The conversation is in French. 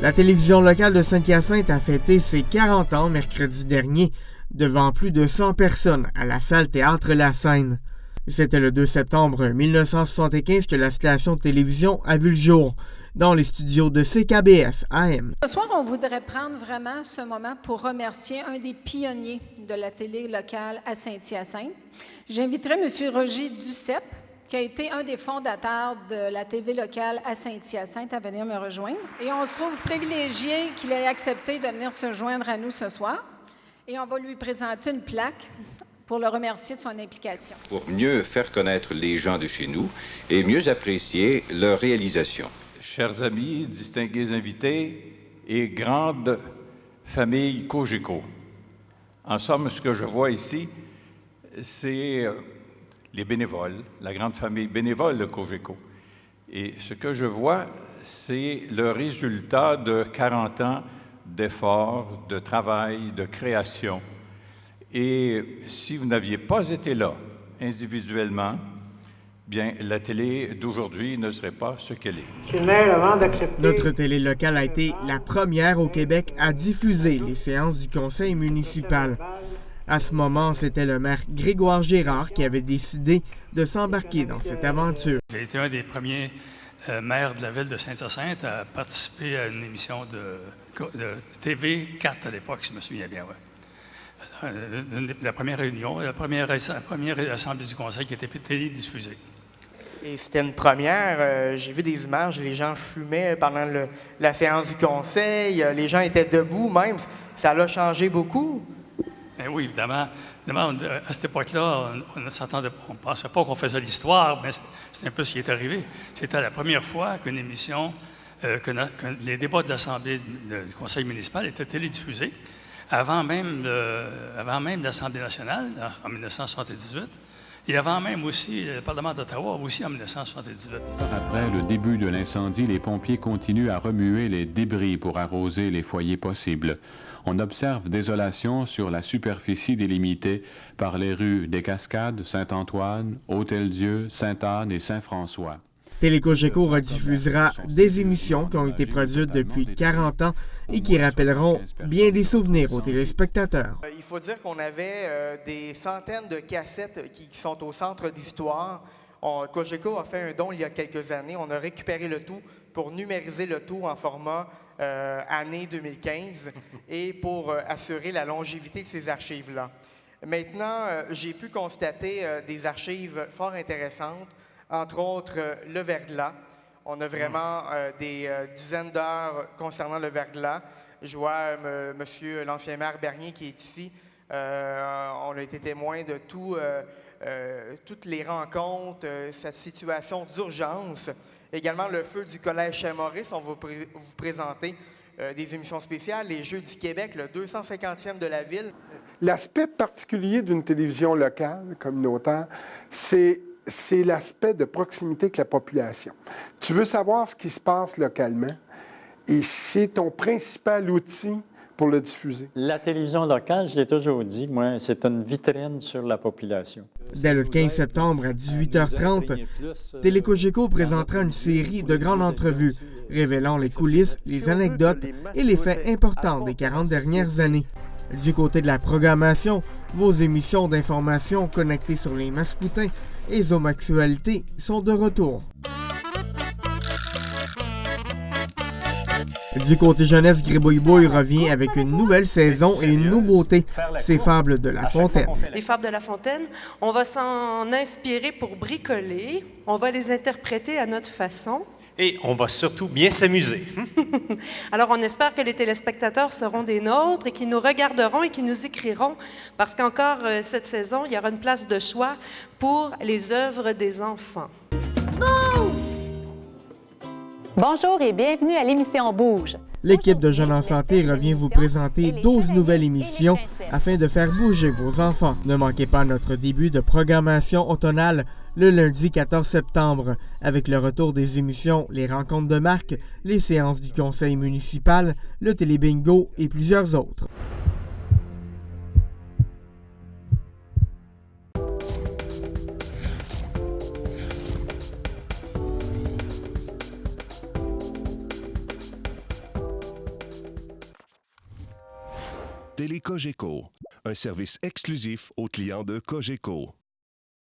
La télévision locale de Saint-Hyacinthe a fêté ses 40 ans mercredi dernier devant plus de 100 personnes à la salle Théâtre La Seine. C'était le 2 septembre 1975 que la station de télévision a vu le jour dans les studios de CKBS AM. Ce soir, on voudrait prendre vraiment ce moment pour remercier un des pionniers de la télé locale à Saint-Hyacinthe. J'inviterai M. Roger Duceppe, qui a été un des fondateurs de la TV locale à Saint-Hyacinthe, à venir me rejoindre. Et on se trouve privilégié qu'il ait accepté de venir se joindre à nous ce soir. Et on va lui présenter une plaque pour le remercier de son implication. Pour mieux faire connaître les gens de chez nous et mieux apprécier leur réalisation. Chers amis, distingués invités et grande famille Cogeco. En somme, ce que je vois ici, c'est les bénévoles, la grande famille bénévole de Cogeco. Et ce que je vois, c'est le résultat de 40 ans d'efforts, de travail, de création. Et si vous n'aviez pas été là individuellement, bien, la télé d'aujourd'hui ne serait pas ce qu'elle est. Notre télé locale a été la première au Québec à diffuser les séances du conseil municipal. À ce moment, c'était le maire Grégoire Gérard qui avait décidé de s'embarquer dans cette aventure. J'ai été un des premiers maires de la ville de Saint-Hyacinthe à participer à une émission de TV4 à l'époque, si je me souviens bien. Ouais. La première réunion, la première assemblée du conseil qui était télédiffusée. Et c'était une première. J'ai vu des images, les gens fumaient pendant la séance du conseil, les gens étaient debout même. Ça l'a changé beaucoup. Ben oui, évidemment. À cette époque-là, on ne pensait pas qu'on faisait l'histoire, mais c'est un peu ce qui est arrivé. C'était la première fois qu'une émission, que les débats de l'Assemblée du conseil municipal étaient télédiffusés, avant même l'Assemblée nationale, en 1978, et avant même aussi le Parlement d'Ottawa, aussi en 1978. Après le début de l'incendie, les pompiers continuent à remuer les débris pour arroser les foyers possibles. On observe désolation sur la superficie délimitée par les rues des Cascades, Saint-Antoine, Hôtel-Dieu, Sainte-Anne et Saint-François. Télécogeco rediffusera des émissions qui ont été produites depuis 40 ans et qui rappelleront bien des souvenirs aux téléspectateurs. Il faut dire qu'on avait des centaines de cassettes qui sont au centre d'histoire. Cogeco a fait un don il y a quelques années. On a récupéré le tout pour numériser le tout en format année 2015 et pour assurer la longévité de ces archives-là. Maintenant, j'ai pu constater des archives fort intéressantes, entre autres le verglas. On a vraiment des dizaines d'heures concernant le verglas. Je vois monsieur l'ancien maire Bernier qui est ici. On a été témoin de toutes les rencontres, cette situation d'urgence. Également le feu du Collège Saint-Maurice. On va vous présenter des émissions spéciales. Les Jeux du Québec, le 250e de la ville. L'aspect particulier d'une télévision locale, communautaire, c'est l'aspect de proximité avec la population. Tu veux savoir ce qui se passe localement et c'est ton principal outil pour le diffuser. La télévision locale, je l'ai toujours dit, moi, c'est une vitrine sur la population. Dès le 15 septembre à 18h30, Télécogeco présentera une série de grandes entrevues révélant les coulisses, les anecdotes et les faits importants des 40 dernières années. Du côté de la programmation, vos émissions d'information connectées sur les Mascoutins et Zoom Actualité sont de retour. Du côté jeunesse, Gribouille revient avec une nouvelle saison et une nouveauté, ses Fables de La Fontaine. Les Fables de La Fontaine, on va s'en inspirer pour bricoler, on va les interpréter à notre façon. Et on va surtout bien s'amuser. Alors, on espère que les téléspectateurs seront des nôtres et qui nous regarderont et qui nous écriront, parce qu'encore cette saison, il y aura une place de choix pour les œuvres des enfants. Bonjour et bienvenue à l'émission Bouge. L'équipe de Jeunes en santé revient vous présenter 12 nouvelles émissions afin de faire bouger vos enfants. Ne manquez pas notre début de programmation automnale le lundi 14 septembre avec le retour des émissions Les Rencontres de Marc, les séances du conseil municipal, le télébingo et plusieurs autres. Télé Cogeco, un service exclusif aux clients de Cogeco.